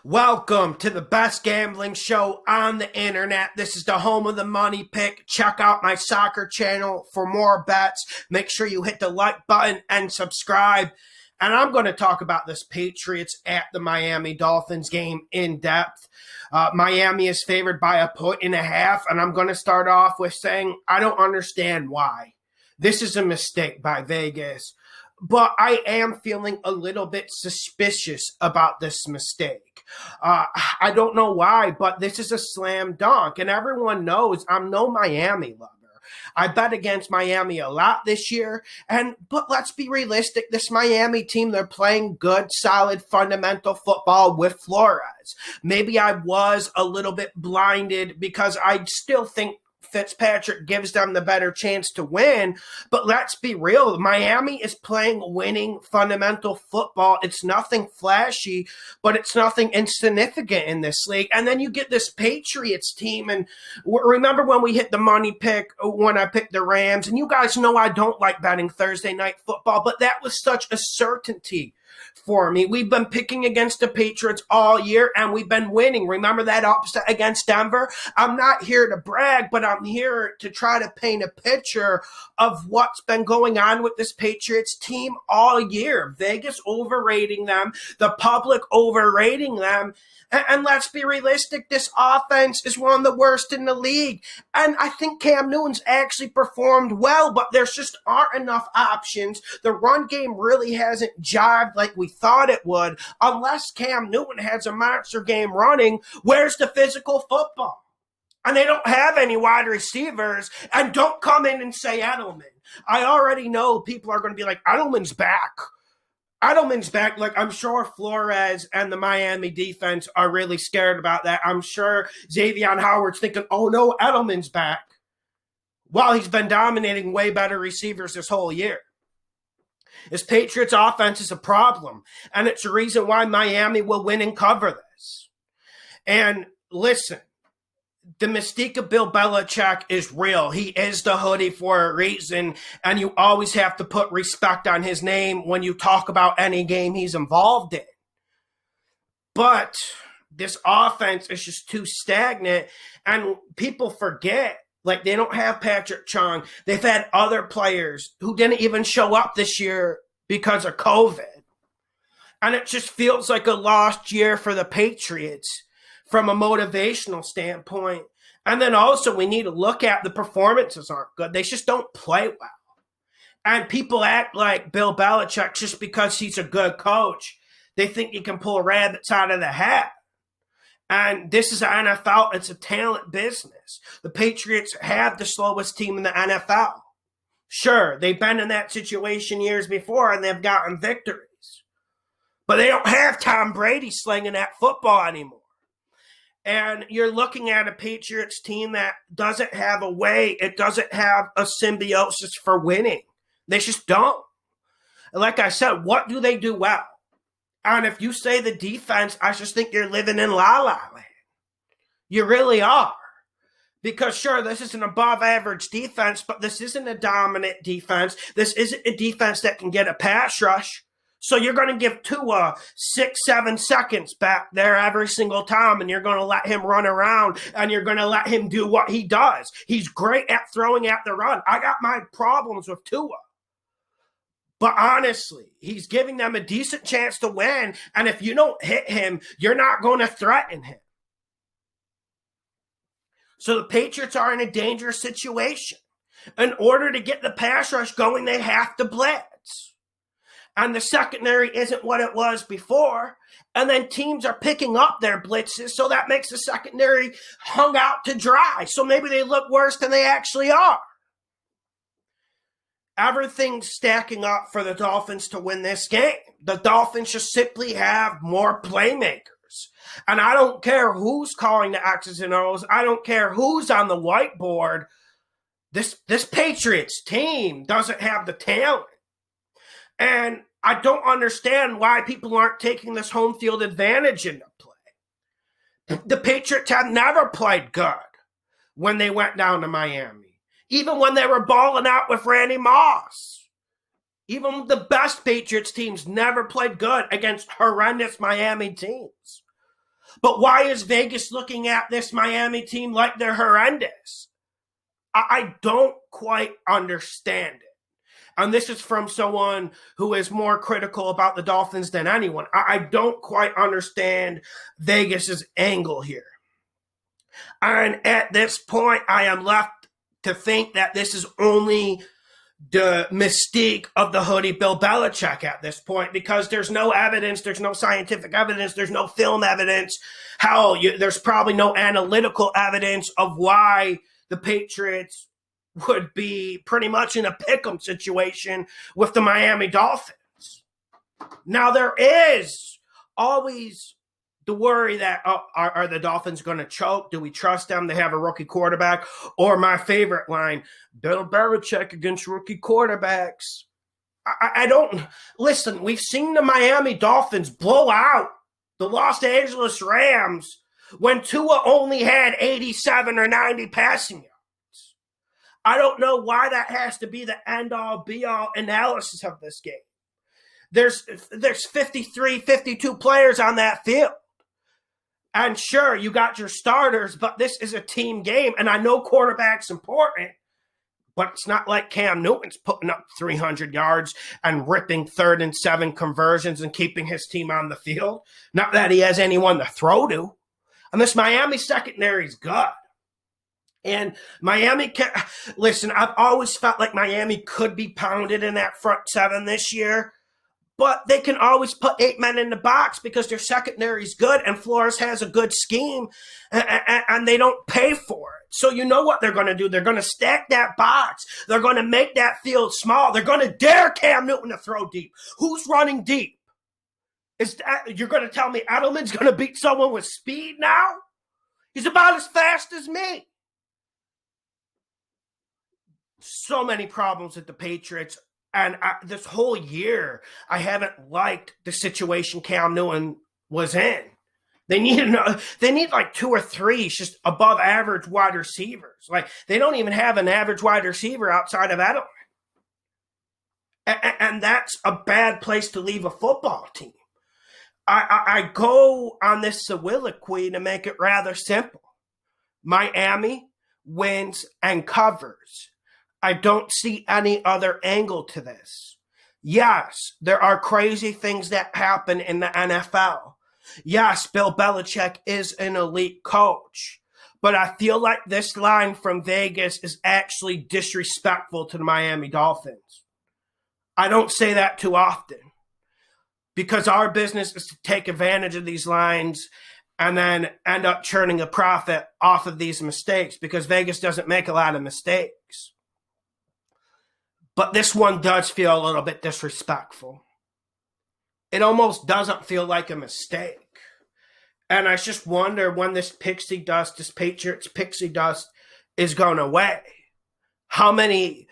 Welcome to the best gambling show on the internet. This is the home of the money pick. Check out my soccer channel for more bets. Make sure you hit the like button and subscribe. And I'm going to talk about this Patriots at the Miami Dolphins game in depth. Miami is favored by 1.5, and I'm going to start off with saying I don't understand why. This is a mistake by Vegas, but I am feeling a little bit suspicious about this mistake. I don't know why, but this is a slam dunk, and everyone knows I'm no Miami lover. I bet against Miami a lot this year, but let's be realistic. This Miami team, they're playing good, solid, fundamental football with Flores. Maybe I was a little bit blinded because I still think Fitzpatrick gives them the better chance to win. But let's be real. Miami is playing winning fundamental football. It's nothing flashy, but it's nothing insignificant in this league. And then you get this Patriots team. And remember when we hit the money pick when I picked the Rams? And you guys know I don't like betting Thursday night football, but that was such a certainty for me. We've been picking against the Patriots all year, and we've been winning. Remember that upset against Denver? I'm not here to brag, but I'm here to try to paint a picture of what's been going on with this Patriots team all year. Vegas overrating them, the public overrating them. And let's be realistic, this offense is one of the worst in the league. And I think Cam Newton's actually performed well, but there's just aren't enough options. The run game really hasn't jived like we thought it would. Unless Cam Newton has a monster game running, where's the physical football? And they don't have any wide receivers. And don't come in and say Edelman. I already know people are going to be like, Edelman's back. Edelman's back. Like, I'm sure Flores and the Miami defense are really scared about that. I'm sure Xavier Howard's thinking, oh no, Edelman's back. While he's been dominating way better receivers this whole year. This Patriots offense is a problem. And it's the reason why Miami will win and cover this. And listen, the mystique of Bill Belichick is real. He is the hoodie for a reason, and you always have to put respect on his name when you talk about any game he's involved in. But this offense is just too stagnant, and people forget, like, they don't have Patrick Chung. They've had other players who didn't even show up this year because of COVID. And it just feels like a lost year for the Patriots from a motivational standpoint. And then also we need to look at the performances aren't good. They just don't play well. And people act like Bill Belichick just because he's a good coach. They think he can pull rabbits out of the hat. And this is the NFL. It's a talent business. The Patriots have the slowest team in the NFL. Sure, they've been in that situation years before and they've gotten victories. But they don't have Tom Brady slinging that football anymore. And you're looking at a Patriots team that doesn't have a way, it doesn't have a symbiosis for winning. They just don't. Like I said, what do they do well? And if you say the defense, I just think you're living in la-la land. You really are. Because sure, this is an above average defense, but this isn't a dominant defense. This isn't a defense that can get a pass rush. So you're going to give Tua 6-7 seconds back there every single time, and you're going to let him run around, and you're going to let him do what he does. He's great at throwing at the run. I got my problems with Tua. But honestly, he's giving them a decent chance to win, and if you don't hit him, you're not going to threaten him. So the Patriots are in a dangerous situation. In order to get the pass rush going, they have to blitz. And the secondary isn't what it was before. And then teams are picking up their blitzes, so that makes the secondary hung out to dry. So maybe they look worse than they actually are. Everything's stacking up for the Dolphins to win this game. The Dolphins just simply have more playmakers. And I don't care who's calling the X's and O's. I don't care who's on the whiteboard. This Patriots team doesn't have the talent. And I don't understand why people aren't taking this home field advantage into play. The Patriots have never played good when they went down to Miami, even when they were balling out with Randy Moss. Even the best Patriots teams never played good against horrendous Miami teams. But why is Vegas looking at this Miami team like they're horrendous? I don't quite understand it. And this is from someone who is more critical about the Dolphins than anyone. I don't quite understand Vegas's angle here. And at this point, I am left to think that this is only the mystique of the hoodie Bill Belichick at this point, because there's no evidence, there's no scientific evidence, there's no film evidence. Hell, there's probably no analytical evidence of why the Patriots would be pretty much in a pick'em situation with the Miami Dolphins. Now, there is always the worry that, are the Dolphins going to choke? Do we trust them? They have a rookie quarterback. Or my favorite line, Bill Belichick against rookie quarterbacks. I don't – listen, we've seen the Miami Dolphins blow out the Los Angeles Rams when Tua only had 87 or 90 passing yards. I don't know why that has to be the end-all, be-all analysis of this game. There's 53, 52 players on that field. And sure, you got your starters, but this is a team game. And I know quarterback's important, but it's not like Cam Newton's putting up 300 yards and ripping 3rd and 7 conversions and keeping his team on the field. Not that he has anyone to throw to. And this Miami secondary is good. And Miami listen, I've always felt like Miami could be pounded in that front 7 this year. But they can always put 8 men in the box because their secondary is good and Flores has a good scheme and they don't pay for it. So you know what they're going to do? They're going to stack that box. They're going to make that field small. They're going to dare Cam Newton to throw deep. Who's running deep? You're going to tell me Edelman's going to beat someone with speed now? He's about as fast as me. So many problems with the Patriots. And this whole year, I haven't liked the situation Cam Newton was in. They need like 2 or 3 just above average wide receivers. Like, they don't even have an average wide receiver outside of Edelman. And that's a bad place to leave a football team. I go on this soliloquy to make it rather simple. Miami wins and covers. I don't see any other angle to this. Yes, there are crazy things that happen in the NFL. Yes, Bill Belichick is an elite coach. But I feel like this line from Vegas is actually disrespectful to the Miami Dolphins. I don't say that too often because our business is to take advantage of these lines and then end up churning a profit off of these mistakes because Vegas doesn't make a lot of mistakes. But this one does feel a little bit disrespectful. It almost doesn't feel like a mistake. And I just wonder when this pixie dust, this Patriots pixie dust is going away. How many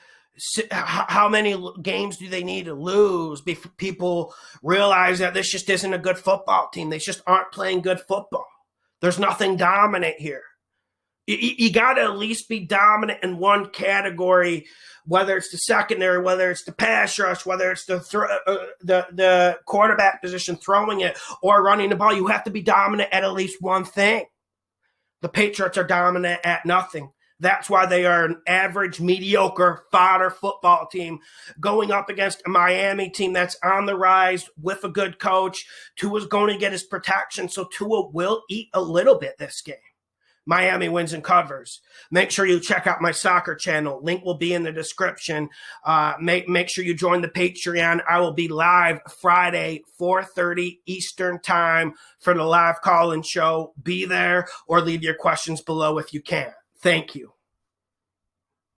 games do they need to lose before people realize that this just isn't a good football team? They just aren't playing good football. There's nothing dominant here. You got to at least be dominant in one category, whether it's the secondary, whether it's the pass rush, whether it's the quarterback position throwing it or running the ball. You have to be dominant at least one thing. The Patriots are dominant at nothing. That's why they are an average, mediocre, fodder football team going up against a Miami team that's on the rise with a good coach. Tua's going to get his protection, so Tua will eat a little bit this game. Miami wins and covers. Make sure you check out my soccer channel. Link will be in the description. Make sure you join the Patreon. I will be live Friday, 4:30 Eastern time for the live call-in show. Be there or leave your questions below if you can. Thank you.